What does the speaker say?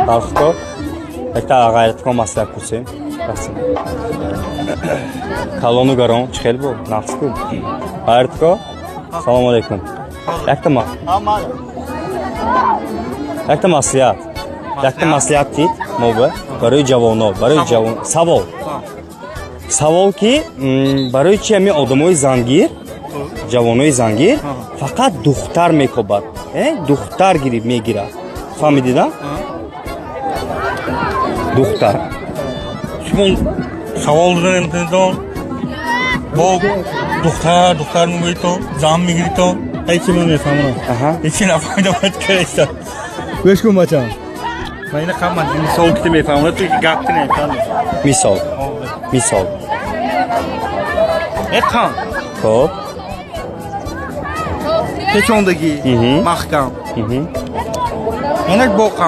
Xalqqa Eta g'ayratga maslak qilsang. Kalonu garon chiqel bu, naqsku. G'ayratga. Assalomu alaykum. Yaktama. Yakta masliyat. Yakta masliyat deyt, mo'ba. Baroy javonlar, baroy javon. Savol ki, baroy chemi odamoy zangir, javonoy zangir, faqat duxtar mekobat. Duxtar girib megirat. Fahmidida? Duxtar. Şimdi savoldan enteton. Bu duxtar mı gito, zam mı gito? Hiç mi nefamına? Aha. İçine fayda var kerekse. Beş gün maçam. Ben yine kalmam. Şimdi sol kitim nefamına çünkü gaktı ne kan. Misal. Misal. Kan. Hop. Hiç ondaki mahkam. Enek bokan.